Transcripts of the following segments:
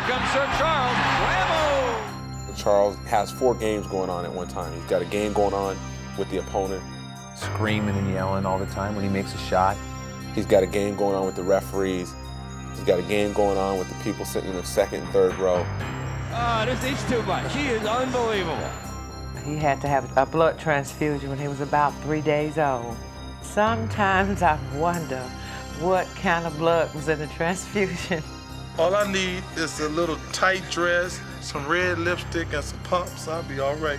comes Sir Charles. Whammo! Charles has 4 games going on at one time. He's got a game going on with the opponent. Screaming and yelling all the time when he makes a shot. He's got a game going on with the referees. He's got a game going on with the people sitting in the second and third row. Oh, this is too much. He is unbelievable. He had to have a blood transfusion when he was about 3 days old. Sometimes I wonder what kind of blood was in the transfusion. All I need is a little tight dress, some red lipstick, and some pumps. I'll be all right.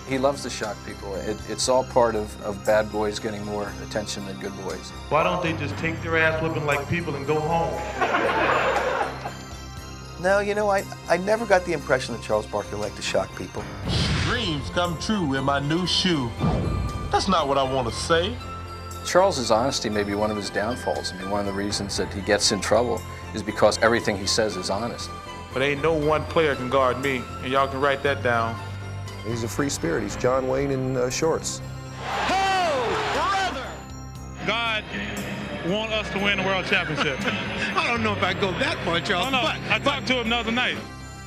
He loves to shock people. It's all part of bad boys getting more attention than good boys. Why don't they just take their ass whipping like people and go home? No, you know, I never got the impression that Charles Barkley liked to shock people. Dreams come true in my new shoe. That's not what I want to say. Charles's honesty may be one of his downfalls. I mean, one of the reasons that he gets in trouble is because everything he says is honest. But ain't no one player can guard me, and y'all can write that down. He's a free spirit. He's John Wayne in shorts. Oh, brother! God want us to win the world championship. I don't know if I go that far, Charles. Oh, no, I talked to him the other night.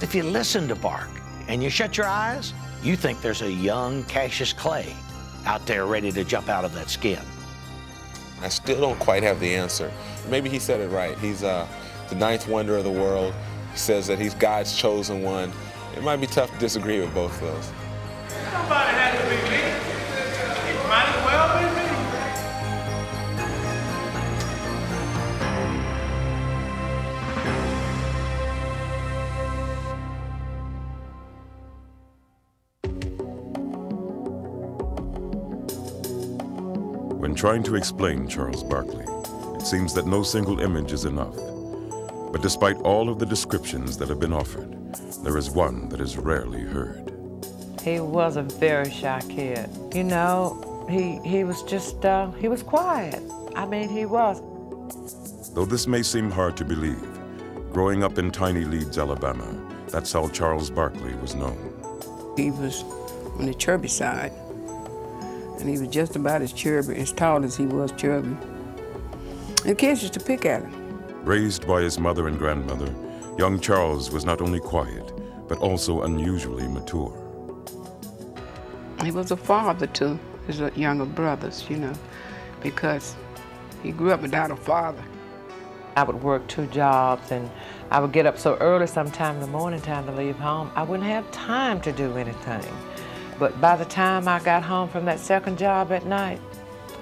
If you listen to Bark and you shut your eyes, you think there's a young Cassius Clay out there ready to jump out of that skin. I still don't quite have the answer. Maybe he said it right. He's the 9th wonder of the world. He says that he's God's chosen one. It might be tough to disagree with both of those. Somebody has to be me. It might as well be me. When trying to explain Charles Barkley, it seems that no single image is enough. But despite all of the descriptions that have been offered, there is one that is rarely heard. He was a very shy kid. You know, he was just, he was quiet. I mean, he was. Though this may seem hard to believe, growing up in tiny Leeds, Alabama, that's how Charles Barkley was known. He was on the chubby side, and he was just about as chubby, as tall as he was chubby. And kids used to pick at him. Raised by his mother and grandmother, young Charles was not only quiet, but also unusually mature. He was a father to his younger brothers, you know, because he grew up without a father. I would work 2 jobs, and I would get up so early sometime in the morning time to leave home. I wouldn't have time to do anything. But by the time I got home from that second job at night,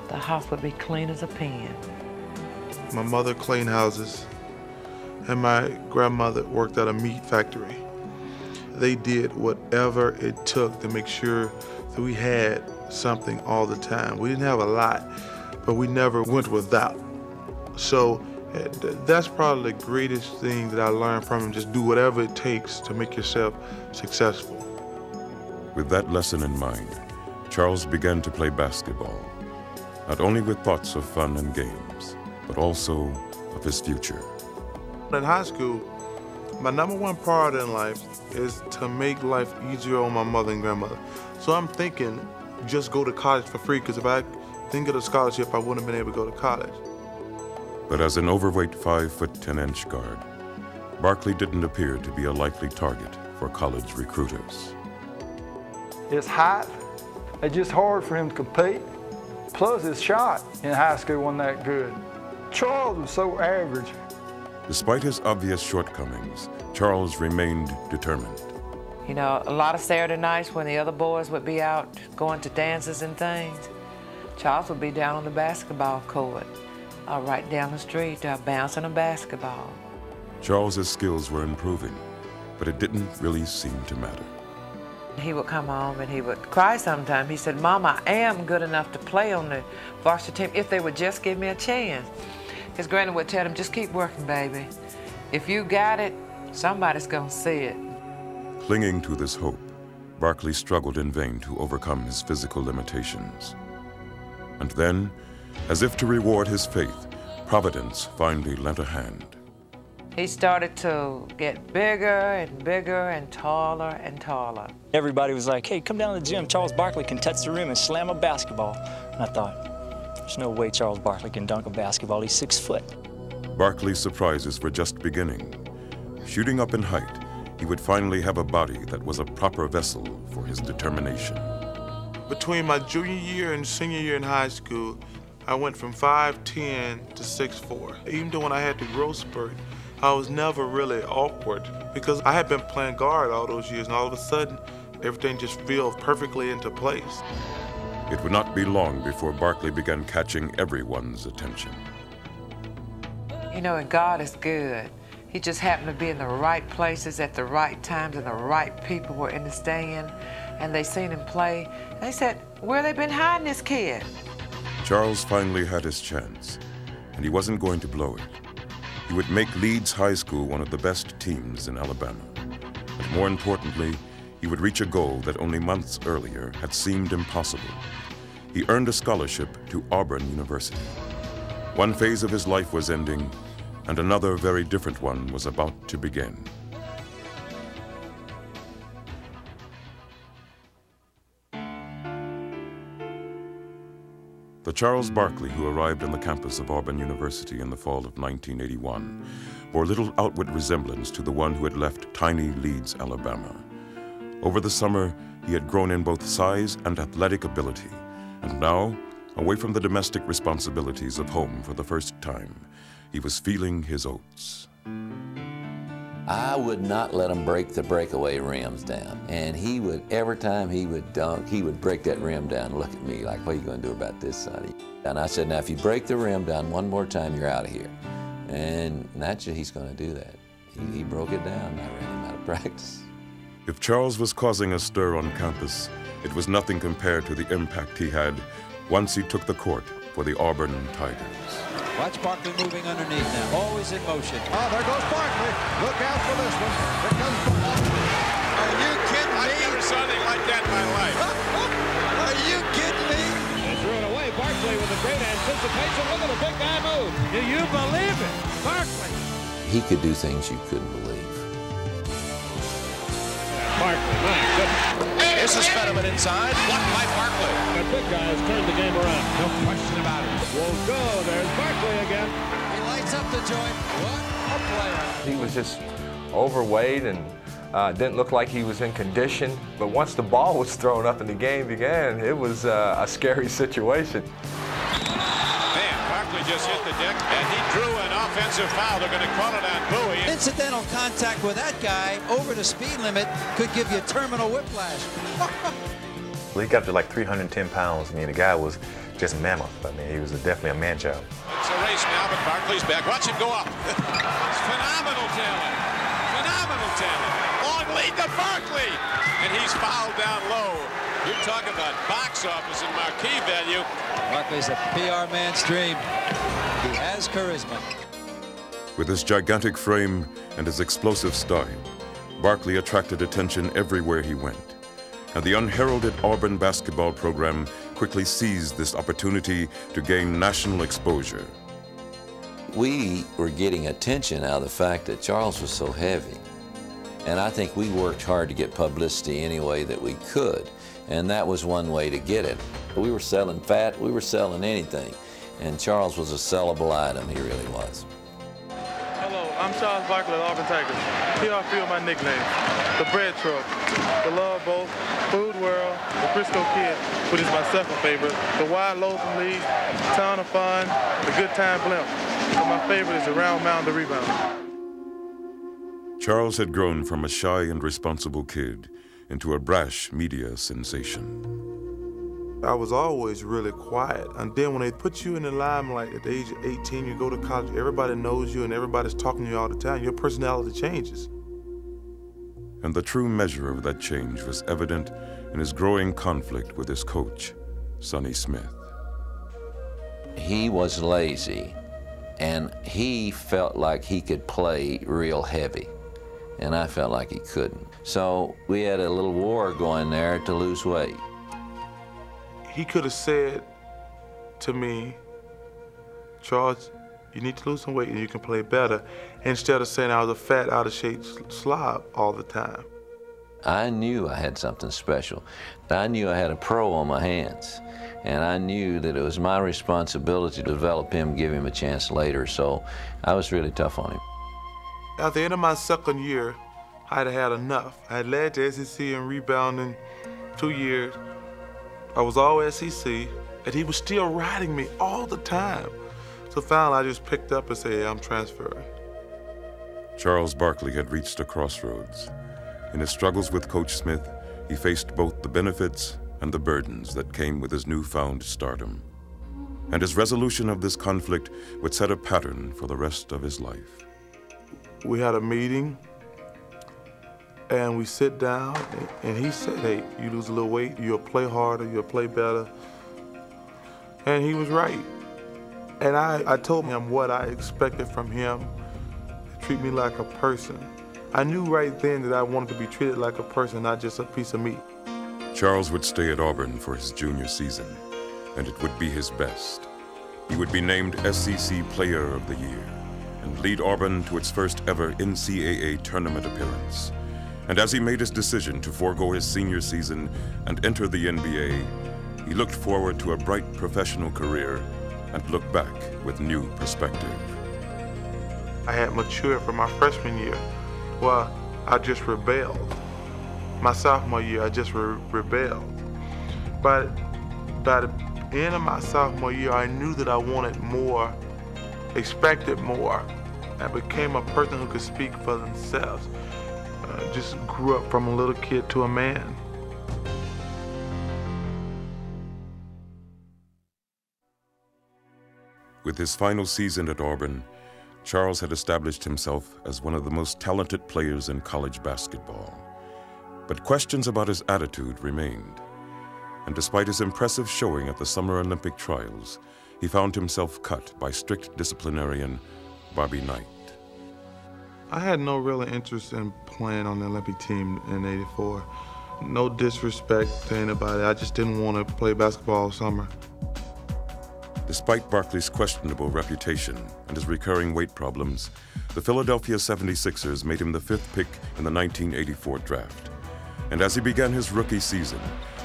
the house would be clean as a pin. My mother cleaned houses, and my grandmother worked at a meat factory. They did whatever it took to make sure that we had something all the time. We didn't have a lot, but we never went without. So that's probably the greatest thing that I learned from him. Just do whatever it takes to make yourself successful. With that lesson in mind, Charles began to play basketball, not only with thoughts of fun and games, but also of his future. In high school, my #1 priority in life is to make life easier on my mother and grandmother. So I'm thinking just go to college for free, because if I didn't get a scholarship, I wouldn't have been able to go to college. But as an overweight 5'10" guard, Barkley didn't appear to be a likely target for college recruiters. His height, it's just hard for him to compete. Plus his shot in high school wasn't that good. Charles was so average. Despite his obvious shortcomings, Charles remained determined. You know, a lot of Saturday nights when the other boys would be out going to dances and things, Charles would be down on the basketball court, right down the street, bouncing a basketball. Charles's skills were improving, but it didn't really seem to matter. He would come home and he would cry sometimes. He said, "Mom, I am good enough to play on the varsity team if they would just give me a chance." His granny would tell him, "Just keep working, baby. If you got it, somebody's gonna see it." Clinging to this hope, Barkley struggled in vain to overcome his physical limitations. And then, as if to reward his faith, Providence finally lent a hand. He started to get bigger and bigger and taller and taller. Everybody was like, "Hey, come down to the gym. Charles Barkley can touch the rim and slam a basketball." And I thought, there's no way Charles Barkley can dunk a basketball. He's 6 foot. Barkley's surprises were just beginning. Shooting up in height, he would finally have a body that was a proper vessel for his determination. Between my junior year and senior year in high school, I went from 5'10" to 6'4". Even though when I had the growth spurt, I was never really awkward because I had been playing guard all those years, and all of a sudden, everything just fell perfectly into place. It would not be long before Barkley began catching everyone's attention. You know, and God is good. He just happened to be in the right places at the right times, and the right people were in the stand, and they seen him play. And they said, where they been hiding this kid? Charles finally had his chance, and he wasn't going to blow it. He would make Leeds High School one of the best teams in Alabama. But more importantly, he would reach a goal that only months earlier had seemed impossible. He earned a scholarship to Auburn University. One phase of his life was ending, and another very different one was about to begin. The Charles Barkley who arrived on the campus of Auburn University in the fall of 1981 bore little outward resemblance to the one who had left tiny Leeds, Alabama. Over the summer, he had grown in both size and athletic ability, and now, away from the domestic responsibilities of home for the first time, he was feeling his oats. I would not let him break the breakaway rims down. And he would, every time he would dunk, he would break that rim down and look at me like, what are you going to do about this, Sonny? And I said, now, if you break the rim down one more time, you're out of here. And naturally, he's going to do that. He broke it down, and I ran him out of practice. If Charles was causing a stir on campus, it was nothing compared to the impact he had once he took the court for the Auburn Tigers. Watch Barkley moving underneath now, always in motion. Oh, there goes Barkley. Look out for this one. Here comes Barkley. Are you kidding me? I've never saw anything like that in my life. Are you kidding me? They threw it away. Barkley with a great anticipation. Look at the big guy move. Do you believe it? Barkley. He could do things you couldn't believe. Barkley, my goodness. This is Fetterman inside. Blocked by Barkley. The big guy has turned the game around. No question about it. Won't go. There's Barkley again. He lights up the joint. What a player. He was just overweight and didn't look like he was in condition. But once the ball was thrown up and the game began, it was a scary situation. Man, Barkley just hit the deck, and he drew an offensive foul. They're going to call it on Bowie. Incidental contact with that guy over the speed limit could give you terminal whiplash. He got to like 310 pounds. I mean, the guy was just mammoth. I mean, he was definitely a man-child. It's a race now, but Barkley's back. Watch him go up. It's phenomenal talent. Phenomenal talent. Long lead to Barkley. And he's fouled down low. You're talking about box office and marquee value. Barkley's a PR man's dream. He has charisma. With his gigantic frame and his explosive style, Barkley attracted attention everywhere he went. And the unheralded Auburn basketball program quickly seized this opportunity to gain national exposure. We were getting attention out of the fact that Charles was so heavy. And I think we worked hard to get publicity any way that we could. And that was one way to get it. We were selling fat, we were selling anything. And Charles was a sellable item, he really was. Hello, I'm Charles Barkley of Auburn Tigers. Here are a few of my nicknames. The Bread Truck, the Love Boat, Food World, the Frisco Kid, which is my second favorite, the Wide Loafing League, Town of Fun, the Good Time Blimp. But my favorite is the Round Mound the Rebound. Charles had grown from a shy and responsible kid into a brash media sensation. I was always really quiet. And then when they put you in the limelight at the age of 18, you go to college, everybody knows you and everybody's talking to you all the time. Your personality changes. And the true measure of that change was evident in his growing conflict with his coach, Sonny Smith. He was lazy, and he felt like he could play real heavy, and I felt like he couldn't. So we had a little war going there to lose weight. He could have said to me, Charles, you need to lose some weight and you can play better, instead of saying I was a fat, out-of-shape slob all the time. I knew I had something special. I knew I had a pro on my hands, and I knew that it was my responsibility to develop him, give him a chance later, so I was really tough on him. At the end of my second year, I had enough. I had led the SEC in rebounding 2 years. I was all SEC, and he was still riding me all the time. So finally, I just picked up and said, hey, I'm transferring. Charles Barkley had reached a crossroads. In his struggles with Coach Smith, he faced both the benefits and the burdens that came with his newfound stardom. And his resolution of this conflict would set a pattern for the rest of his life. We had a meeting, and we sit down, and he said, hey, you lose a little weight, you'll play harder, you'll play better. And he was right. And I told him what I expected from him, to treat me like a person. I knew right then that I wanted to be treated like a person, not just a piece of meat. Charles would stay at Auburn for his junior season, and it would be his best. He would be named SEC Player of the Year and lead Auburn to its first ever NCAA tournament appearance. And as he made his decision to forego his senior season and enter the NBA, he looked forward to a bright professional career and looked back with new perspective. I had matured from my freshman year. Well, I just rebelled. My sophomore year, I just rebelled. But by the end of my sophomore year, I knew that I wanted more, expected more. I became a person who could speak for themselves. Just grew up from a little kid to a man. With his final season at Auburn, Charles had established himself as one of the most talented players in college basketball. But questions about his attitude remained. And despite his impressive showing at the Summer Olympic trials, he found himself cut by strict disciplinarian Bobby Knight. I had no real interest in playing on the Olympic team in '84. No disrespect to anybody, I just didn't want to play basketball all summer. Despite Barkley's questionable reputation and his recurring weight problems, the Philadelphia 76ers made him the 5th pick in the 1984 draft. And as he began his rookie season,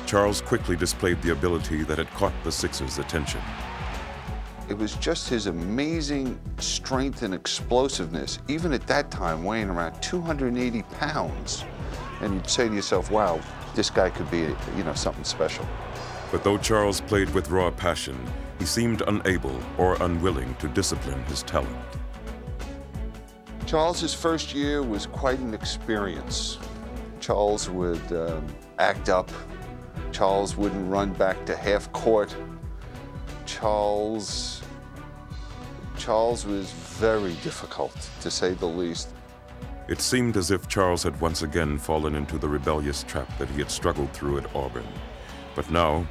Charles quickly displayed the ability that had caught the Sixers' attention. It was just his amazing strength and explosiveness, even at that time weighing around 280 pounds. And you'd say to yourself, wow, this guy could be, something special. But though Charles played with raw passion, he seemed unable or unwilling to discipline his talent. Charles's first year was quite an experience. Charles would act up. Charles wouldn't run back to half court. Charles was very difficult, to say the least. It seemed as if Charles had once again fallen into the rebellious trap that he had struggled through at Auburn. But now,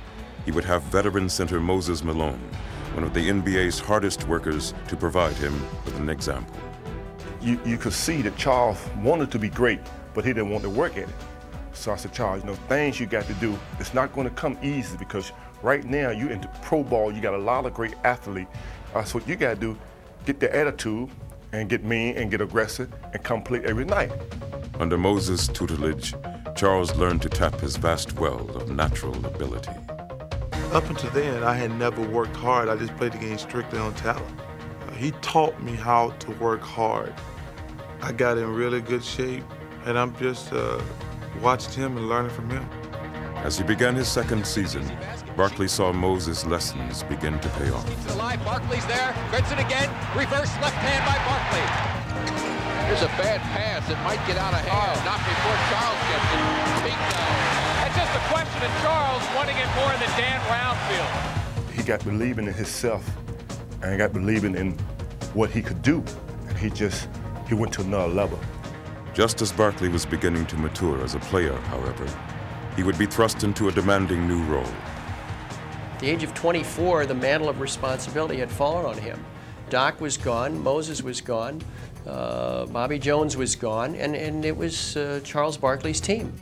he would have veteran center Moses Malone, one of the NBA's hardest workers, to provide him with an example. You could see that Charles wanted to be great, but he didn't want to work at it. So I said, Charles, things you got to do, it's not going to come easy because right now you're into pro ball, you got a lot of great athletes. So what you got to do, get the attitude and get mean and get aggressive and come play every night. Under Moses' tutelage, Charles learned to tap his vast well of natural ability. Up until then, I had never worked hard. I just played the game strictly on talent. He taught me how to work hard. I got in really good shape, and I'm just watching him and learning from him. As he began his second season, Barkley saw Moses' lessons begin to pay off. Alive, Barkley's there, gets it again, reverse left hand by Barkley. Here's a bad pass, it might get out of hand, not before Charles gets it. Bingo. It's just a question of Charles wanting it more than Dan Roundfield. He got believing in himself, and he got believing in what he could do, and he went to another level. Just as Barkley was beginning to mature as a player, however, he would be thrust into a demanding new role. At the age of 24, the mantle of responsibility had fallen on him. Doc was gone, Moses was gone, Bobby Jones was gone, and it was Charles Barkley's team.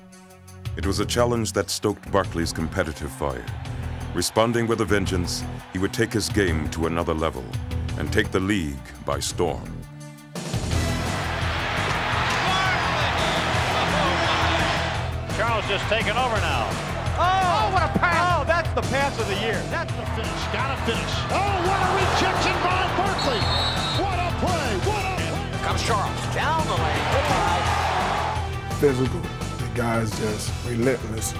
It was a challenge that stoked Barkley's competitive fire. Responding with a vengeance, he would take his game to another level and take the league by storm. Charles just taking over now. Oh, what a pass! Oh, that's the pass of the year. That's the finish. Gotta finish. Oh, what a rejection by Barkley! What a play! What a play! Here comes Charles down the physical. The guy's just relentless. So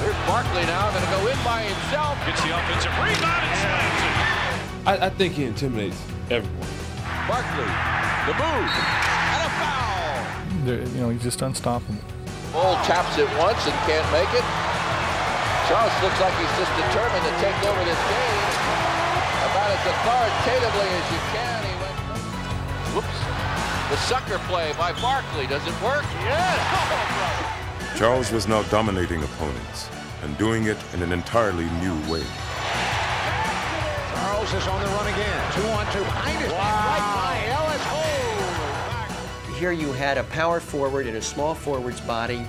here's Barkley now, going to go in by himself. Gets the offensive rebound and slams it. I think he intimidates everyone. Barkley, the move, and a foul. You know, he's just unstoppable. Bull taps it once and can't make it. Charles looks like he's just determined to take over this game about as authoritatively as you can. He went, whoops, the sucker play by Barkley. Does it work? Yes. Oh, Charles was now dominating opponents and doing it in an entirely new way. Charles is on the run again. 2-on-2 behind it. Right by Ellis. Oh! Here you had a power forward in a small forward's body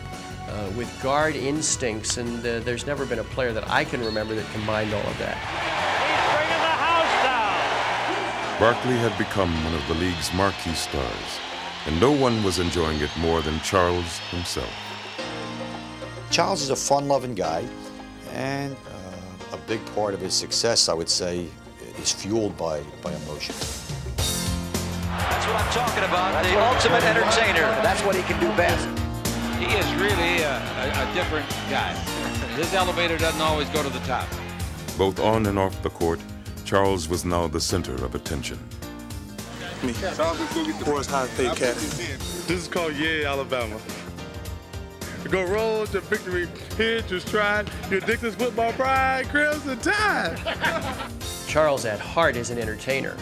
with guard instincts, and there's never been a player that I can remember that combined all of that. He's bringing the house down. Barkley had become one of the league's marquee stars, and no one was enjoying it more than Charles himself. Charles is a fun-loving guy, and a big part of his success, I would say, is fueled by emotion. That's what I'm talking about, the ultimate entertainer. That's what he can do best. He is really a different guy. His elevator doesn't always go to the top. Both on and off the court, Charles was now the center of attention. World's highest paid cat. This is called Yeah, Alabama. Go roll to victory, here to stride, your Dixon's football pride, Crimson Tide. Charles at heart is an entertainer.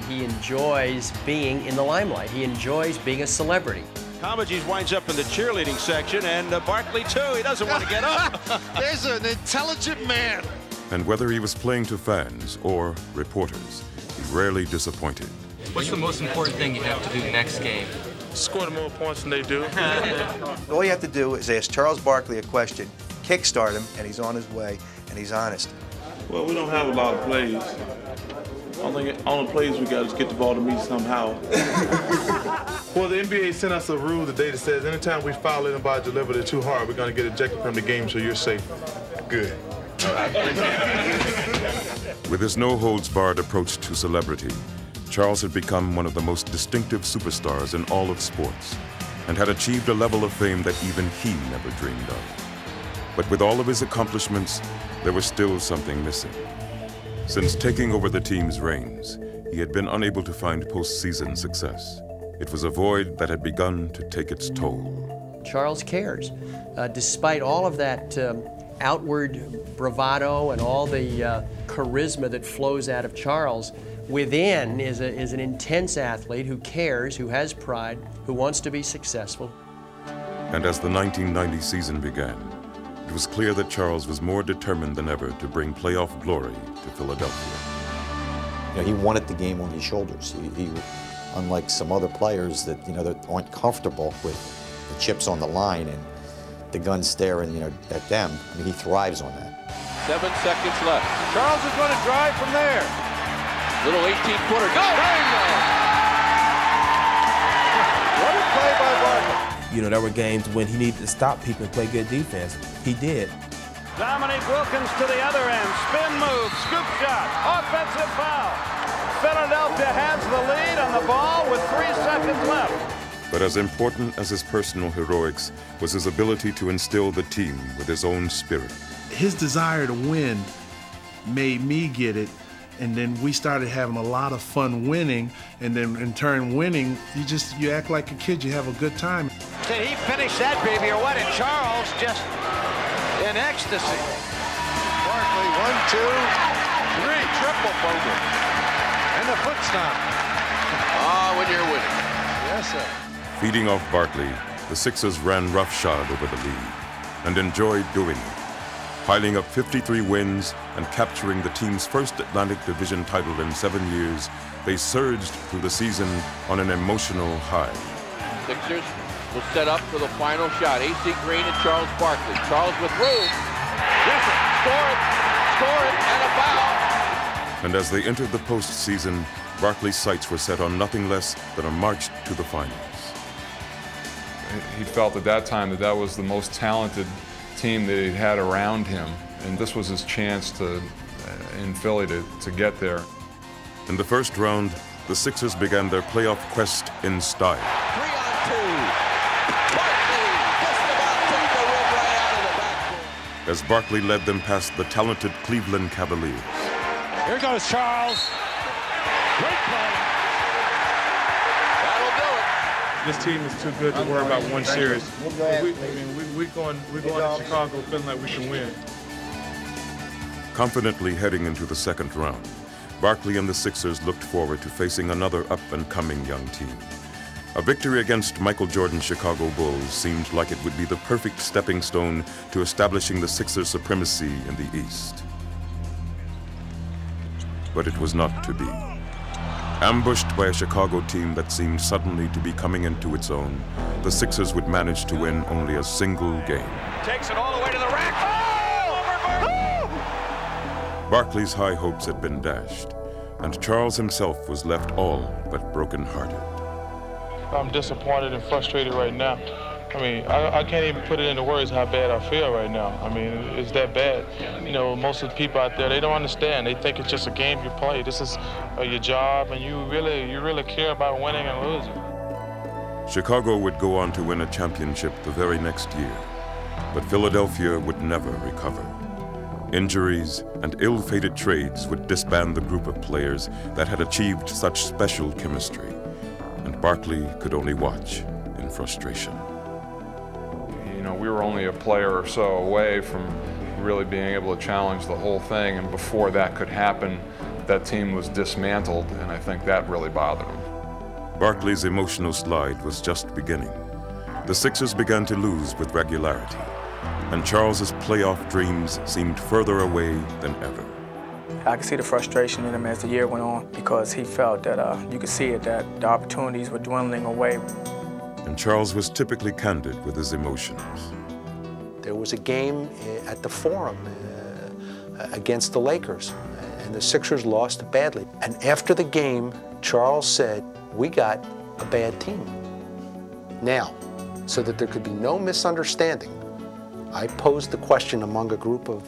He enjoys being in the limelight. He enjoys being a celebrity. Comeges winds up in the cheerleading section, and Barkley, too. He doesn't want to get up. There's an intelligent man. And whether he was playing to fans or reporters, he rarely disappointed. What's the most important thing you have to do next game? Score more points than they do. All you have to do is ask Charles Barkley a question, kickstart him, and he's on his way, and he's honest. Well, we don't have a lot of plays. Only plays we got is get the ball to me somehow. Well, the NBA sent us a rule today that says anytime we foul anybody delivered it too hard, we're going to get ejected from the game, so you're safe. Good. With his no-holds-barred approach to celebrity, Charles had become one of the most distinctive superstars in all of sports and had achieved a level of fame that even he never dreamed of. But with all of his accomplishments, there was still something missing. Since taking over the team's reins, he had been unable to find postseason success. It was a void that had begun to take its toll. Charles cares. Despite all of that outward bravado and all the charisma that flows out of Charles, within is an intense athlete who cares, who has pride, who wants to be successful. And as the 1990 season began, it was clear that Charles was more determined than ever to bring playoff glory to Philadelphia. You know, he wanted the game on his shoulders. He unlike some other players that, that aren't comfortable with the chips on the line and the gun staring, at them. I mean, he thrives on that. 7 seconds left. Charles is going to drive from there. Little 18-footer. Go! There you go! What a play by Barkley. There were games when he needed to stop people and play good defense. He did. Dominique Wilkins to the other end. Spin move, scoop shot, offensive foul. Philadelphia has the lead on the ball with 3 seconds left. But as important as his personal heroics was his ability to instill the team with his own spirit. His desire to win made me get it, and then we started having a lot of fun winning, and then in turn winning, you act like a kid, you have a good time. Did he finish that baby or what? And Charles just in ecstasy. Barkley, 1, 2, 3, triple bogey. And the foot stomp. When you're winning. Yes, sir. Feeding off Barkley, the Sixers ran roughshod over the league and enjoyed doing it. Piling up 53 wins and capturing the team's first Atlantic Division title in 7 years, they surged through the season on an emotional high. Sixers will set up for the final shot. A.C. Green and Charles Barkley. Charles with room. Yes, score it, and a foul. And as they entered the postseason, Barkley's sights were set on nothing less than a march to the finals. He felt at that time that was the most talented team that he had around him, and this was his chance in Philly to get there. In the first round, the Sixers began their playoff quest in style. 3-on-2. as Barkley led them past the talented Cleveland Cavaliers. Here goes Charles. Great play. That'll do it. This team is too good to worry about one series. We're going to Chicago feeling like we can win. Confidently heading into the second round, Barkley and the Sixers looked forward to facing another up-and-coming young team. A victory against Michael Jordan's Chicago Bulls seemed like it would be the perfect stepping stone to establishing the Sixers' supremacy in the East. But it was not to be. Ambushed by a Chicago team that seemed suddenly to be coming into its own, the Sixers would manage to win only a single game. Takes it all the way to the rack. Oh! Barkley's high hopes had been dashed, and Charles himself was left all but broken-hearted. I'm disappointed and frustrated right now. I mean, I can't even put it into words how bad I feel right now. I mean, it's that bad. You know, most of the people out there, they don't understand. They think it's just a game you play. This is your job, and you really care about winning and losing. Chicago would go on to win a championship the very next year, but Philadelphia would never recover. Injuries and ill-fated trades would disband the group of players that had achieved such special chemistry, and Barkley could only watch in frustration. You know, we were only a player or so away from really being able to challenge the whole thing, and before that could happen, that team was dismantled, and I think that really bothered him. Barkley's emotional slide was just beginning. The Sixers began to lose with regularity, and Charles's playoff dreams seemed further away than ever. I could see the frustration in him as the year went on because he felt that you could see it, that the opportunities were dwindling away. And Charles was typically candid with his emotions. There was a game at the Forum against the Lakers, and the Sixers lost badly. And after the game, Charles said, "We got a bad team." Now, so that there could be no misunderstanding, I posed the question among a group of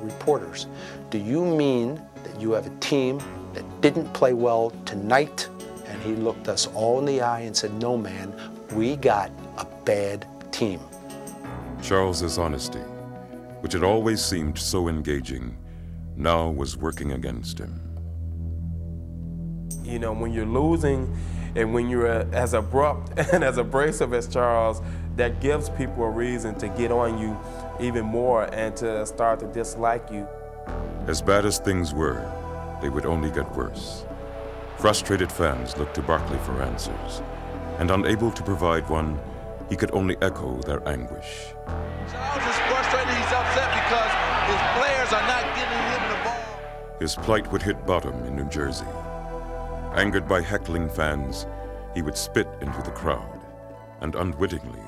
reporters. Do you mean that you have a team that didn't play well tonight? And he looked us all in the eye and said, "No, man, we got a bad team." Charles's honesty, which had always seemed so engaging, now was working against him. You know, when you're losing and when you're as abrupt and as abrasive as Charles, that gives people a reason to get on you even more and to start to dislike you. As bad as things were, they would only get worse. Frustrated fans looked to Barkley for answers, and unable to provide one, he could only echo their anguish. Charles is frustrated, he's upset because his players are not giving him the ball. His plight would hit bottom in New Jersey. Angered by heckling fans, he would spit into the crowd and unwittingly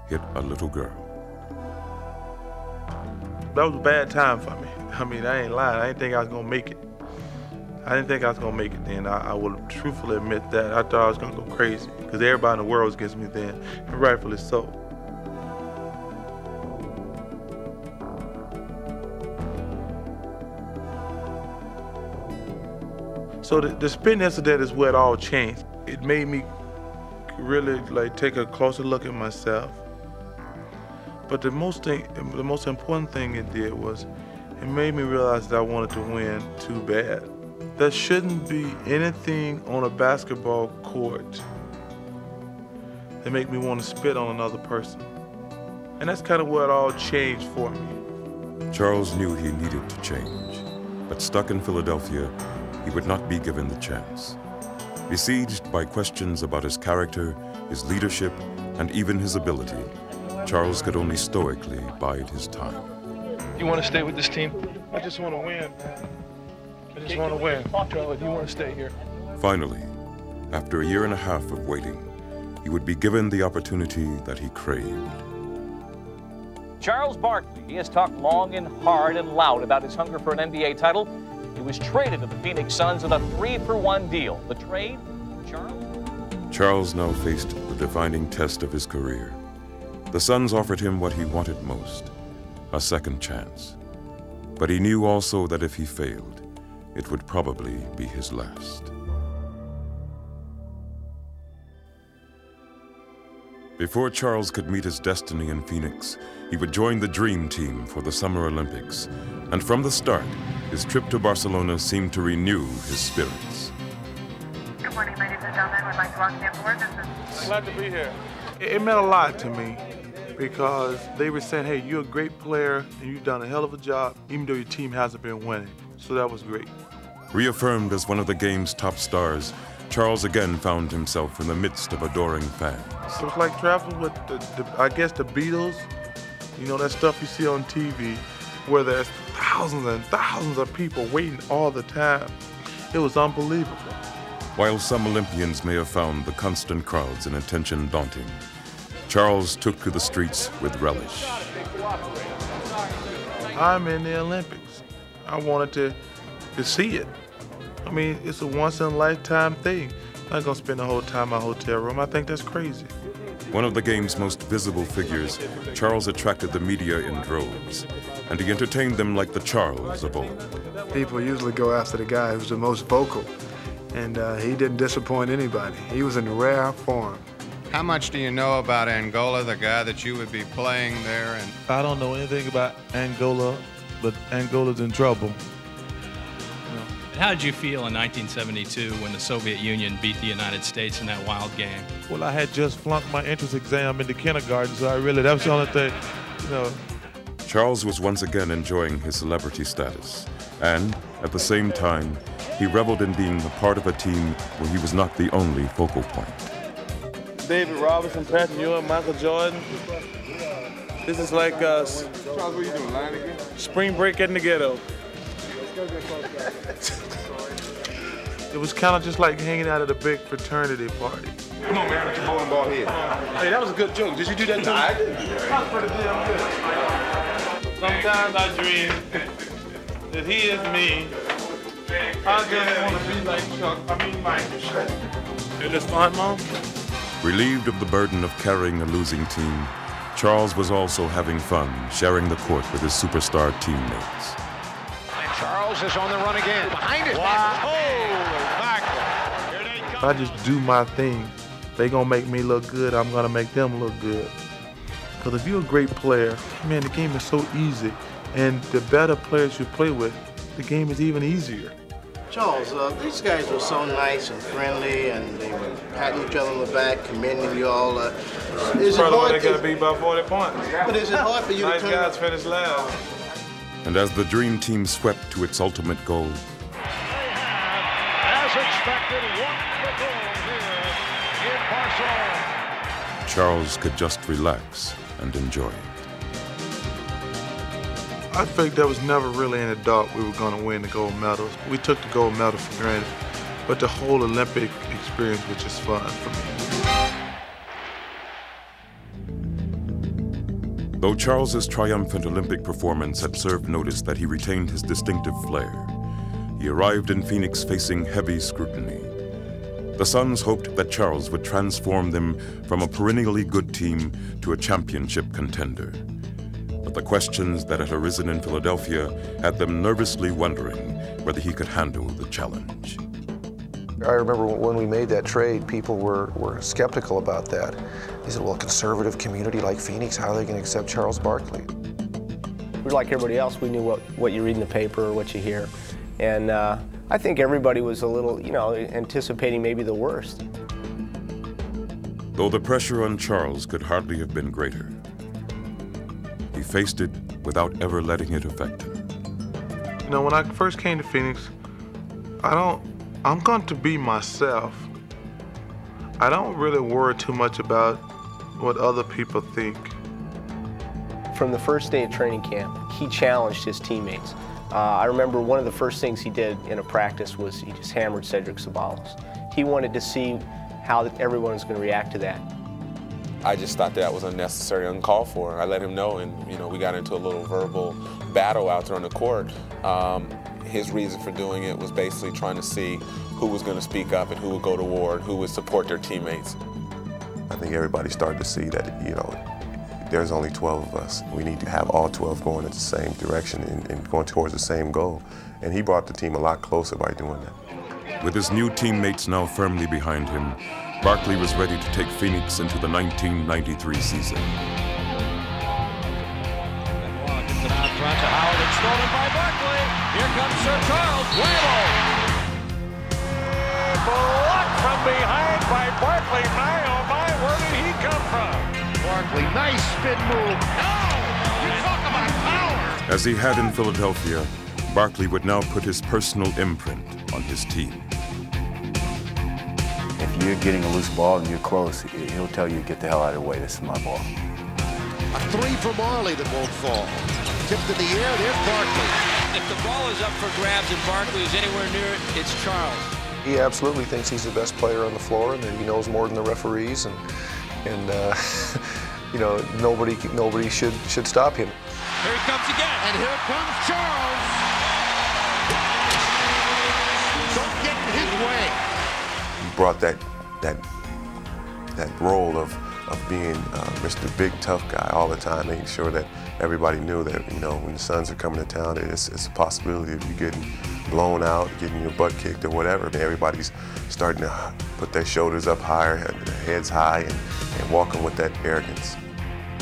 hit a little girl. That was a bad time for me. I mean, I ain't lying. I didn't think I was gonna make it. I didn't think I was gonna make it then. I will truthfully admit that. I thought I was gonna go crazy because everybody in the world was against me then, and rightfully so. So the spitting incident is where it all changed. It made me really take a closer look at myself. But the most important thing it did was it made me realize that I wanted to win too bad. There shouldn't be anything on a basketball court that make me want to spit on another person. And that's kind of where it all changed for me. Charles knew he needed to change, but stuck in Philadelphia, he would not be given the chance. Besieged by questions about his character, his leadership, and even his ability, Charles could only stoically bide his time. You want to stay with this team? I just want to win. I just want to win. Charlie, do you want to stay here? Finally, after a year and a half of waiting, he would be given the opportunity that he craved. Charles Barkley, he has talked long and hard and loud about his hunger for an NBA title. He was traded to the Phoenix Suns in a 3-for-1 deal. The trade, Charles now faced the defining test of his career. The Suns offered him what he wanted most, a second chance. But he knew also that if he failed, it would probably be his last. Before Charles could meet his destiny in Phoenix, he would join the Dream Team for the Summer Olympics. And from the start, his trip to Barcelona seemed to renew his spirits. Good morning, ladies and gentlemen. We'd like to welcome you aboard. This is Glad to be here. It meant a lot to me because they were saying, hey, you're a great player and you've done a hell of a job, even though your team hasn't been winning. So that was great. Reaffirmed as one of the game's top stars, Charles again found himself in the midst of adoring fans. It was like traveling with, I guess, the Beatles. You know, that stuff you see on TV, where there's thousands and thousands of people waiting all the time. It was unbelievable. While some Olympians may have found the constant crowds and attention daunting, Charles took to the streets with relish. I'm in the Olympics. I wanted to see it. I mean, it's a once-in-a-lifetime thing. I'm not gonna spend the whole time in my hotel room. I think that's crazy. One of the game's most visible figures, Charles attracted the media in droves, and he entertained them like the Charles of old. People usually go after the guy who's the most vocal, and he didn't disappoint anybody. He was in rare form. How much do you know about Angola, the guy that you would be playing there? And I don't know anything about Angola, but Angola's in trouble. How did you feel in 1972 when the Soviet Union beat the United States in that wild game? Well, I had just flunked my entrance exam into kindergarten, so that was the only thing, you know. Charles was once again enjoying his celebrity status, and at the same time, he reveled in being a part of a team where he was not the only focal point. David Robinson, Patrick Ewing, Michael Jordan. This is like Charles, what are you doing, lying again? spring break in the ghetto. It was kind of just like hanging out at a big fraternity party. Come on, man, with your bowling ball head. Hey, that was a good joke. Did you do that? I did. That was pretty damn good. Sometimes I dream that he is me. I just want to be like Chuck. Mike. It is fun, Mom? Relieved of the burden of carrying a losing team, Charles was also having fun sharing the court with his superstar teammates. And Charles is on the run again. Behind his back. If I just do my thing, they gonna make me look good, I'm gonna make them look good. Because if you're a great player, man, the game is so easy. And the better players you play with, the game is even easier. Charles, these guys were so nice and friendly, and they were patting each other on the back, commending you all. Is it hard they got beat by 40 points. But is it hard for you nice to turn... guys finish last. And as the Dream Team swept to its ultimate goal, As expected, won the goal here in Barcelona. Charles could just relax and enjoy it. I think there was never really any doubt we were going to win the gold medals. We took the gold medal for granted, but the whole Olympic experience was just fun for me. Though Charles's triumphant Olympic performance had served notice that he retained his distinctive flair, he arrived in Phoenix facing heavy scrutiny. The Suns hoped that Charles would transform them from a perennially good team to a championship contender. But the questions that had arisen in Philadelphia had them nervously wondering whether he could handle the challenge. I remember when we made that trade, people were skeptical about that. They said, well, a conservative community like Phoenix, how are they going to accept Charles Barkley? We're like everybody else. We knew what you read in the paper or what you hear. And I think everybody was a little, anticipating maybe the worst. Though the pressure on Charles could hardly have been greater, he faced it without ever letting it affect him. You know, when I first came to Phoenix, I'm going to be myself. I don't really worry too much about what other people think. From the first day of training camp, he challenged his teammates. I remember one of the first things he did in a practice was he just hammered Cedric Ceballos. He wanted to see how everyone was going to react to that. I just thought that was unnecessary, uncalled for. I let him know, and we got into a little verbal battle out there on the court. His reason for doing it was basically trying to see who was going to speak up and who would go to war and who would support their teammates. I think everybody started to see that, there's only 12 of us. We need to have all 12 going in the same direction and going towards the same goal. And he brought the team a lot closer by doing that. With his new teammates now firmly behind him, Barkley was ready to take Phoenix into the 1993 season. Gets it out front to Howard and stolen by Barkley. Here comes Sir Charles. Whale. Blocked from behind by Barkley. My, oh my, where did he come from? Barkley, nice spin move. Oh, you talk about power. As he had in Philadelphia, Barkley would now put his personal imprint on his team. If you're getting a loose ball and you're close, he'll tell you, get the hell out of the way, this is my ball. A three for Marley that won't fall. Tipped in the air, there's Barkley. If the ball is up for grabs and Barkley is anywhere near it, it's Charles. He absolutely thinks he's the best player on the floor and that he knows more than the referees, and you know, nobody should stop him. Here he comes again. And here comes Charles. Don't get in his way. He brought that role of being Mr. Big Tough Guy all the time, making sure that everybody knew that, you know, when the Suns are coming to town, it's a possibility of you getting blown out, getting your butt kicked or whatever. I mean, everybody's starting to put their shoulders up higher, their heads high, and walking with that arrogance.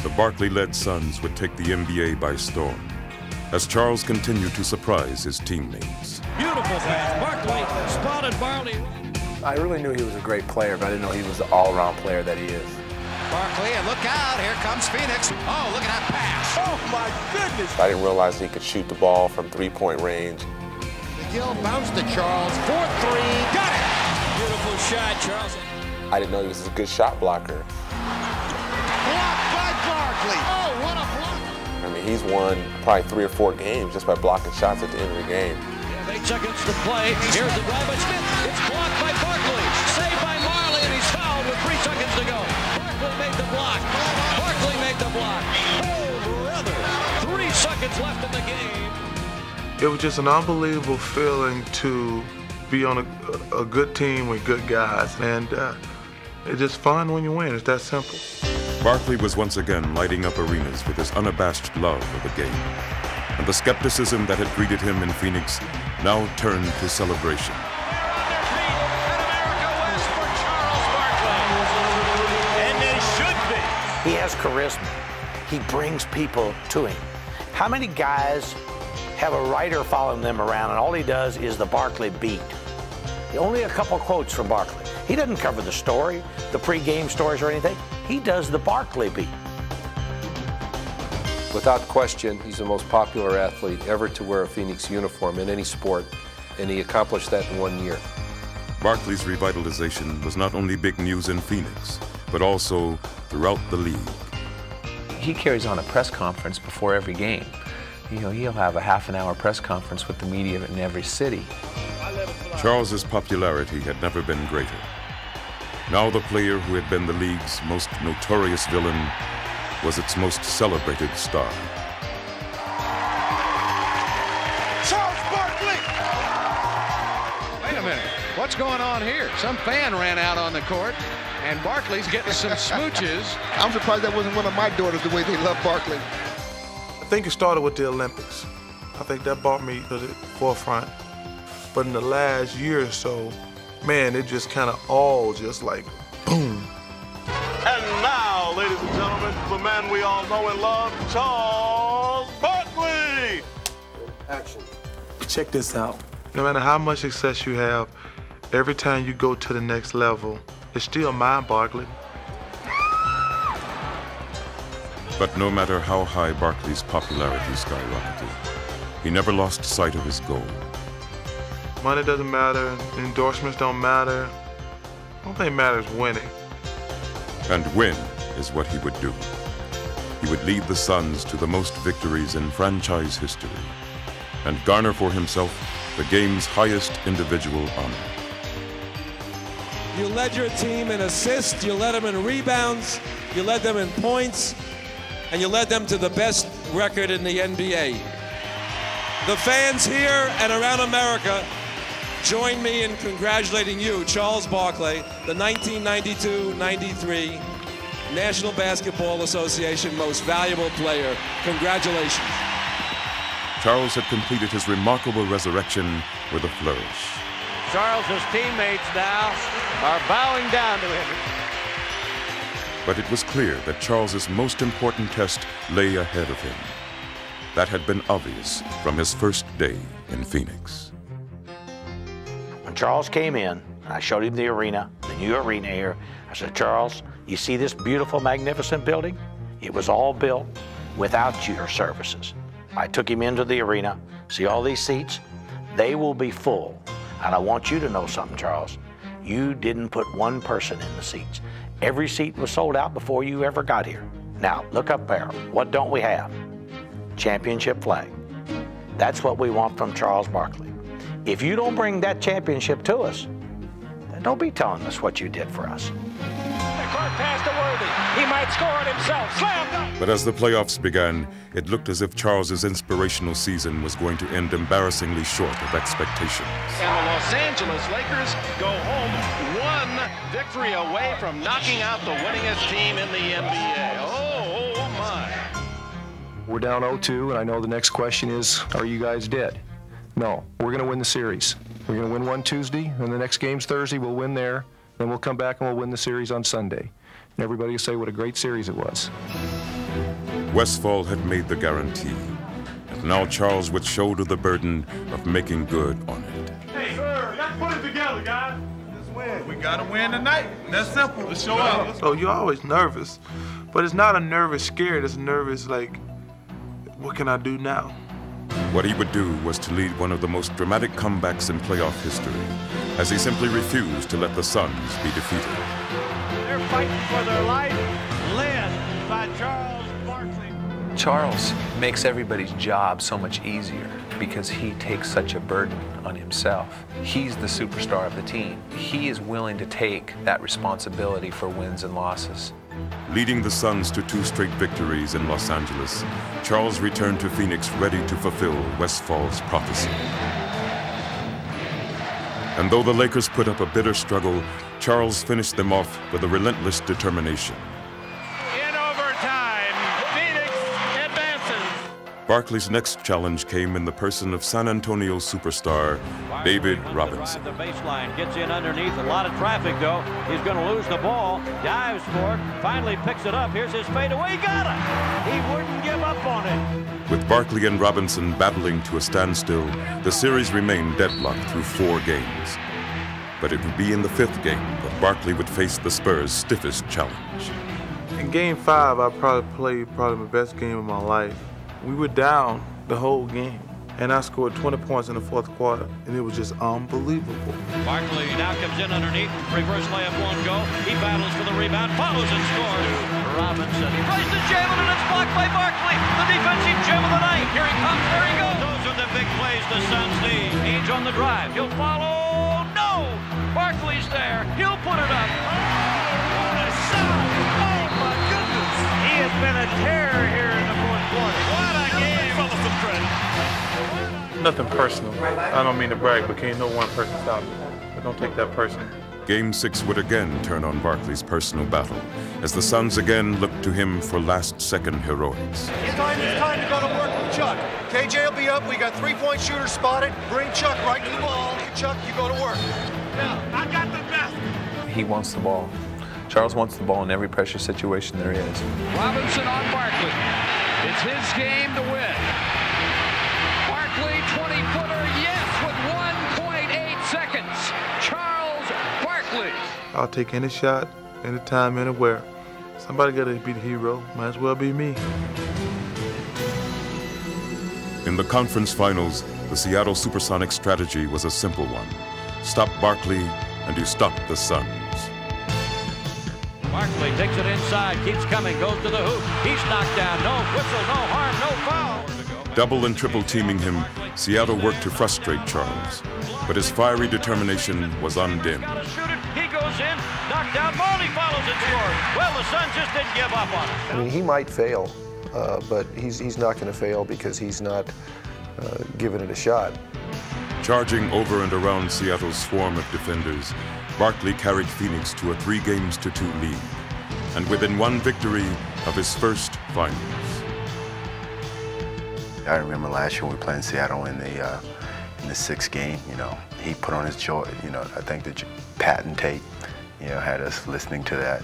The Barkley-led Suns would take the NBA by storm as Charles continued to surprise his teammates. Beautiful pass. Barkley spotted Barkley. I really knew he was a great player, but I didn't know he was the all-around player that he is. Barkley, and look out, here comes Phoenix. Oh, look at that pass. Oh, my goodness. I didn't realize he could shoot the ball from three-point range. McGill bounced to Charles, 4-3, got it! Beautiful shot, Charles. I didn't know he was a good shot blocker. Blocked by Barkley. Oh, what a block. I mean, he's won probably 3 or 4 games just by blocking shots at the end of the game. 8 seconds to play. Here's the drive by Smith. It's blocked by Barkley. Saved by Marley, and he's fouled with 3 seconds to go. Barkley made the block. Barkley made the block. Oh, brother. 3 seconds left in the game. It was just an unbelievable feeling to be on a good team with good guys, and it's just fun when you win. It's that simple. Barkley was once again lighting up arenas with his unabashed love of the game. And the skepticism that had greeted him in Phoenix now turned to celebration. And they should be. He has charisma. He brings people to him. How many guys have a writer following them around and all he does is the Barkley beat? Only a couple quotes from Barkley. He doesn't cover the story, the pre-game stories or anything. He does the Barkley beat. Without question, he's the most popular athlete ever to wear a Phoenix uniform in any sport, and he accomplished that in 1 year. Barkley's revitalization was not only big news in Phoenix, but also throughout the league. He carries on a press conference before every game. You know, he'll have a half-an-hour press conference with the media in every city. Charles's popularity had never been greater. Now the player who had been the league's most notorious villain was its most celebrated star. Charles Barkley! Wait a minute, what's going on here? Some fan ran out on the court, and Barkley's getting some smooches. I'm surprised that wasn't one of my daughters, the way they love Barkley. I think it started with the Olympics. I think that brought me to the forefront. But in the last year or so, man, it just kind of all just like boom. And now, ladies and gentlemen, the man we all know and love, Charles Barkley. Action. Check this out. No matter how much success you have, every time you go to the next level, it's still mine, Barkley. But no matter how high Barkley's popularity skyrocketed, he never lost sight of his goal. Money doesn't matter, endorsements don't matter. The only thing matters is winning. And win is what he would do. He would lead the Suns to the most victories in franchise history and garner for himself the game's highest individual honor. You led your team in assists, you led them in rebounds, you led them in points, and you led them to the best record in the NBA. The fans here and around America join me in congratulating you, Charles Barkley, the 1992-93 National Basketball Association Most Valuable Player. Congratulations. Charles had completed his remarkable resurrection with a flourish. Charles's teammates now are bowing down to him. But it was clear that Charles's most important test lay ahead of him. That had been obvious from his first day in Phoenix. When Charles came in, I showed him the arena, the new arena here. I said, Charles, you see this beautiful, magnificent building? It was all built without your services. I took him into the arena. See all these seats? They will be full. And I want you to know something, Charles. You didn't put one person in the seats. Every seat was sold out before you ever got here. Now, look up there. What don't we have? Championship flag. That's what we want from Charles Barkley. If you don't bring that championship to us, then don't be telling us what you did for us. The court pass to Worthy. He might score it himself. Slam dunk. But as the playoffs began, it looked as if Charles's inspirational season was going to end embarrassingly short of expectations. And the Los Angeles Lakers go home one victory away from knocking out the winningest team in the NBA. Oh my. We're down 0-2, and I know the next question is, are you guys dead? No, we're going to win the series. We're going to win one Tuesday, and the next game's Thursday. We'll win there. Then we'll come back and we'll win the series on Sunday. And everybody will say what a great series it was. Westfall had made the guarantee, and now Charles would shoulder the burden of making good on it. Hey, sir, let's put it together, guys. Let's win. We got to win tonight. That's simple. Let's show up. So you're always nervous, but it's not a nervous scared. It's a nervous like, what can I do now? What he would do was to lead one of the most dramatic comebacks in playoff history, as he simply refused to let the Suns be defeated. They're fighting for their life, led by Charles Barkley. Charles makes everybody's job so much easier because he takes such a burden on himself. He's the superstar of the team. He is willing to take that responsibility for wins and losses. Leading the Suns to 2 straight victories in Los Angeles, Charles returned to Phoenix ready to fulfill Westfall's prophecy. And though the Lakers put up a bitter struggle, Charles finished them off with a relentless determination. In overtime, Phoenix advances. Barkley's next challenge came in the person of San Antonio superstar David Robinson. The baseline gets in underneath, a lot of traffic though. He's going to lose the ball, dives for it, finally picks it up. Here's his fadeaway, he got it. He wouldn't give up on it. With Barkley and Robinson battling to a standstill, the series remained deadlocked through 4 games. But it would be in the 5th game that Barkley would face the Spurs' stiffest challenge. In Game 5, I probably played my best game of my life. We were down the whole game, and I scored 20 points in the 4th quarter, and it was just unbelievable. Barkley now comes in underneath, reverse layup won't go. He battles for the rebound, follows and scores. Robinson, he tries to jam it, and it's blocked by Barkley. The defensive gem of the night. Here he comes, there he goes. Those are the big plays the Suns need. Ainge on the drive, he'll follow. No! Barkley's there, he'll put it up. Oh, what a shot! Oh my goodness! He has been a terror here in the 4th quarter. What a game! Nothing personal. I don't mean to brag, but can't no one person stop me. But don't take that personal. Game 6 would again turn on Barkley's personal battle, as the Suns again looked to him for last-second heroics. It's time to go to work with Chuck. KJ will be up. We got 3-point shooters spotted. Bring Chuck right to the ball. Chuck, you go to work. Now, I got the best. He wants the ball. Charles wants the ball in every pressure situation there is. Robinson on Barkley. It's his game to win. Barkley, 20-footer, yes, with 1.8 seconds. Charles Barkley. I'll take any shot, anytime, anywhere. Somebody got to be the hero. Might as well be me. In the conference finals, the Seattle Supersonics strategy was a simple one. Stop Barkley, and you stop the Suns. Barkley takes it inside, keeps coming, goes to the hoop. He's knocked down. No whistle, no harm, no foul. Double and triple teaming him, Seattle worked to frustrate Charles. But his fiery determination was undimmed. He goes in, knocked down, Marley follows and scores. Well, the Suns just didn't give up on it. I mean, he might fail, but he's not going to fail because he's not giving it a shot. Charging over and around Seattle's swarm of defenders, Barkley carried Phoenix to a 3-2 lead, and within 1 victory of his first finals. I remember last year we played in Seattle in the in the 6th game, you know, he put on his joy. You know, I think the patent tape, you know, had us listening to that.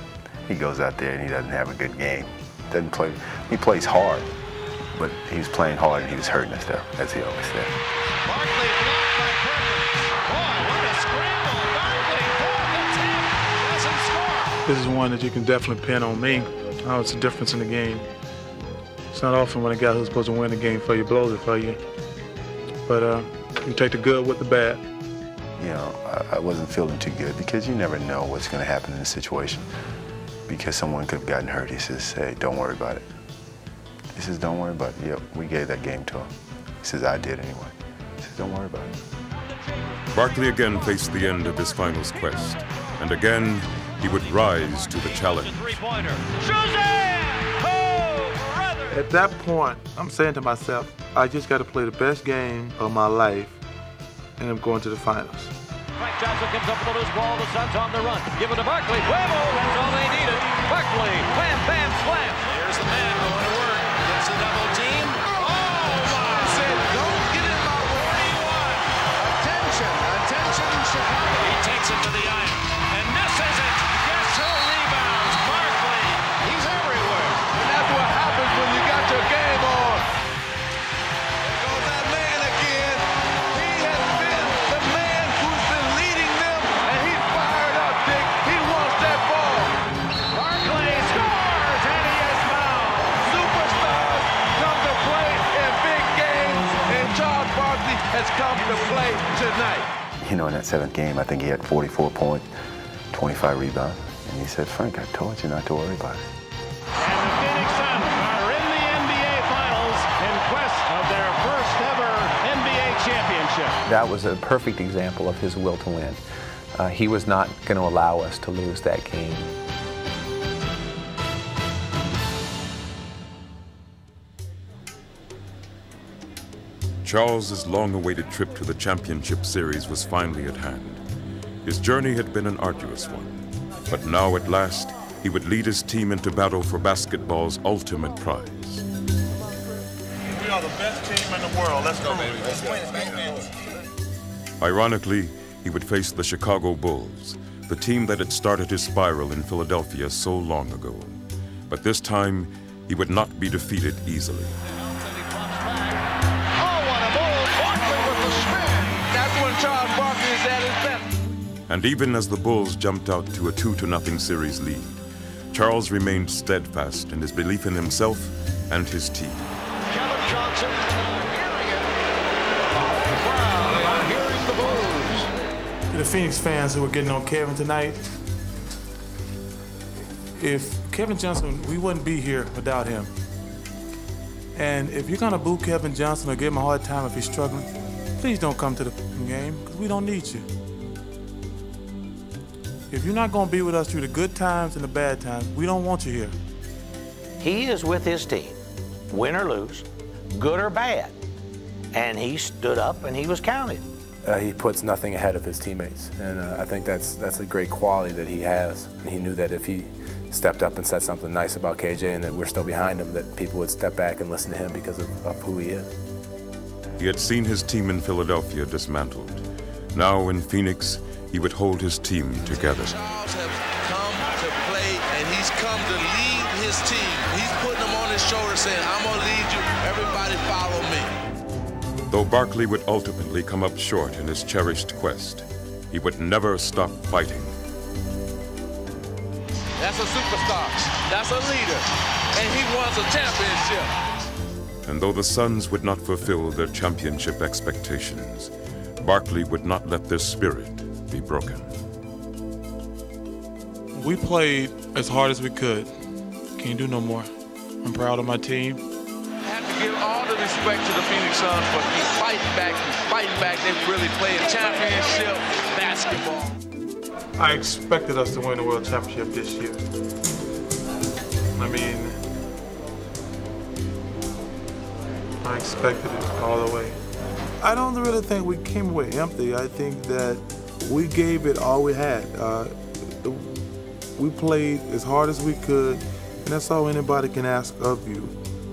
He goes out there and he doesn't have a good game. Doesn't play. He plays hard, but he was playing hard and he was hurting us, though, as he always said. Barkley blocked by Perkins. Boy, what a scramble. Barkley, fourth attempt, doesn't score. This is one that you can definitely pin on me. Oh, it's the difference in the game. It's not often when a guy who's supposed to win the game for you blows it for you. But you take the good with the bad. You know, I wasn't feeling too good because you never know what's going to happen in a situation. Because someone could have gotten hurt. He says, hey, don't worry about it. He says, don't worry about it. Yep, we gave that game to him. He says, I did anyway. He says, don't worry about it. Barkley again faced the end of his finals quest. And again, he would rise to the challenge. At that point, I'm saying to myself, I just got to play the best game of my life, and I'm going to the finals. Frank Johnson comes up with a loose ball. The Suns on the run. Give it to Barkley. Huevo. That's all they needed. Barkley. Wham, bam, slam. Here's the man going to work. Gets the double team. Oh, my. I said, don't get in my way. Attention, attention, Chicago. He takes it to the iron and misses it. Guess who rebounds? Barkley. He's everywhere. And that's what happens when you got your game on. There goes that man again. He has been the man who's been leading them, and he's fired up, Dick. He wants that ball. Barkley scores, and he is fouled. Superstars come to play in big games, and Charles Barkley has come to play tonight. You know, in that 7th game, I think he had 44 points, 25 rebounds. And he said, Frank, I told you not to worry about it. And the Phoenix Suns are in the NBA Finals in quest of their first ever NBA championship. That was a perfect example of his will to win. He was not going to allow us to lose that game. Charles's long-awaited trip to the championship series was finally at hand. His journey had been an arduous one, but now at last he would lead his team into battle for basketball's ultimate prize. We are the best team in the world. Let's go, baby. Let's win. Ironically, he would face the Chicago Bulls, the team that had started his spiral in Philadelphia so long ago. But this time, he would not be defeated easily. Charles Barkley is at his best. And even as the Bulls jumped out to a 2-0 series lead, Charles remained steadfast in his belief in himself and his team. Kevin Johnson hearing it. Wow, hearing the Bulls. To the Phoenix fans who are getting on Kevin tonight, if Kevin Johnson, we wouldn't be here without him. And if you're gonna boo Kevin Johnson or give him a hard time if he's struggling, please don't come to the game, because we don't need you. If you're not going to be with us through the good times and the bad times, we don't want you here. He is with his team, win or lose, good or bad. And he stood up and he was counted. He puts nothing ahead of his teammates, and I think that's a great quality that he has. And he knew that if he stepped up and said something nice about KJ and that we're still behind him, that people would step back and listen to him because of who he is. He had seen his team in Philadelphia dismantled. Now in Phoenix, he would hold his team together. Charles has come to play, and he's come to lead his team. He's putting them on his shoulder saying, I'm going to lead you. Everybody follow me. Though Barkley would ultimately come up short in his cherished quest, he would never stop fighting. That's a superstar. That's a leader. And he wants a championship. And though the Suns would not fulfill their championship expectations, Barkley would not let their spirit be broken. We played as hard as we could. Can't do no more. I'm proud of my team. I have to give all the respect to the Phoenix Suns for keep fighting back, They really playing championship basketball. I expected us to win the World Championship this year. I mean, I expected it all the way. I don't really think we came away empty. I think that we gave it all we had. We played as hard as we could, and that's all anybody can ask of you.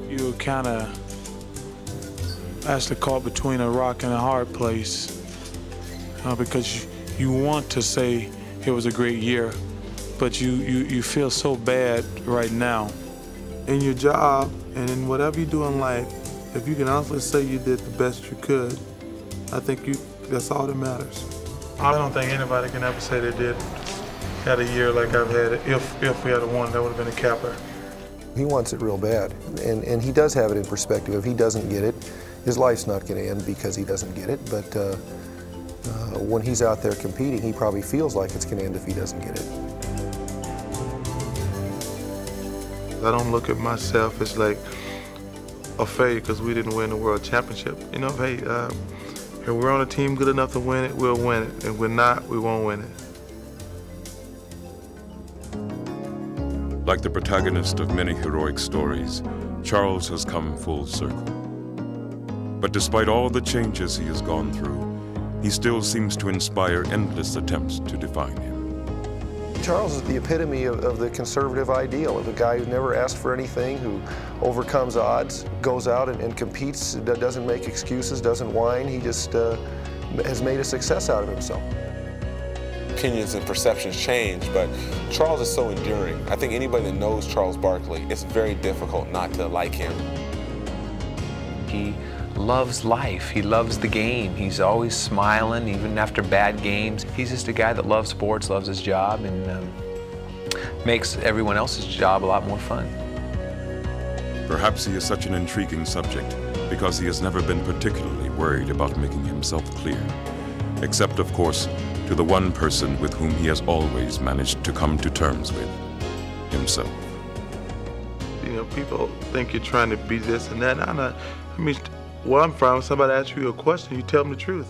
You're kind of actually caught between a rock and a hard place because you want to say it was a great year, but you feel so bad right now. In your job and in whatever you do in life, if you can honestly say you did the best you could, I think that's all that matters. I don't think anybody can ever say they had a year like I've had it. If we had won, that would have been a capper. He wants it real bad, and he does have it in perspective. If he doesn't get it, his life's not going to end because he doesn't get it, but when he's out there competing, he probably feels like it's going to end if he doesn't get it. I don't look at myself as like a failure because we didn't win the World Championship. You know, hey, if we're on a team good enough to win it, we'll win it. If we're not, we won't win it. Like the protagonist of many heroic stories, Charles has come full circle. But despite all the changes he has gone through, he still seems to inspire endless attempts to define him. Charles is the epitome of the conservative ideal, of a guy who never asked for anything, who overcomes odds, goes out and competes, doesn't make excuses, doesn't whine. He just has made a success out of himself. Opinions and perceptions change, but Charles is so enduring. I think anybody that knows Charles Barkley, it's very difficult not to like him. He loves life. He loves the game. He's always smiling, even after bad games. He's just a guy that loves sports, loves his job, and makes everyone else's job a lot more fun. Perhaps he is such an intriguing subject because he has never been particularly worried about making himself clear, except, of course, to the one person with whom he has always managed to come to terms with, himself. You know, people think you're trying to be this and that. I mean, where I'm from, somebody asks you a question, you tell them the truth.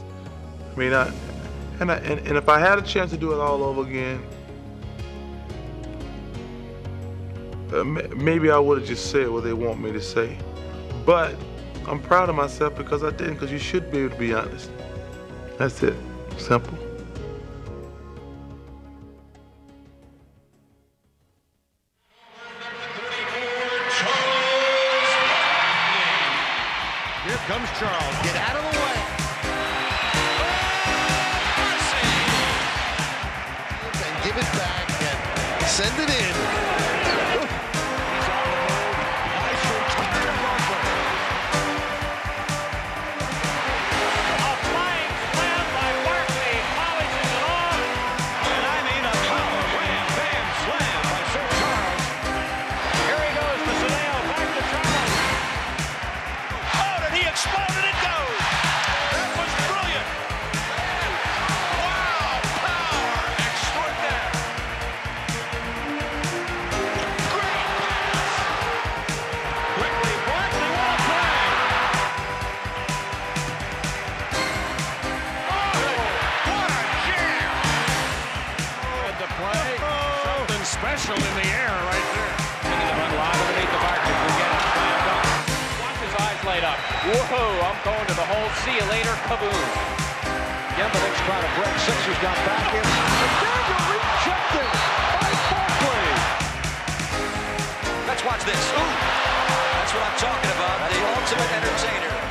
I mean, and if I had a chance to do it all over again, maybe I would have just said what they want me to say. But I'm proud of myself because I didn't, because you should be able to be honest. That's it. Simple. Here comes Charles. Get out of the way. And give it back and send it in. A flying slam by Barkley polishes it off. And I mean a power wham, bam, slam by Sir Charles. Here he goes to Sedale, back to Charles. Oh, and he exploded, it goes. That was brilliant. Wow, power extraordinaire. Great pass. Quickly, Barkley, what a play. Oh, what a jam. At the play, something special in the air right there. Taking the run live underneath the Barkley. Forget it. Slam dunk. Watch his eyes light up. Whoa, I'm going to the hole. See you later, kaboom. Yemenich's trying to break. Sixers got back in. And Daniel rejected by Barkley. Let's watch this. Ooh, that's what I'm talking about. The ultimate entertainer.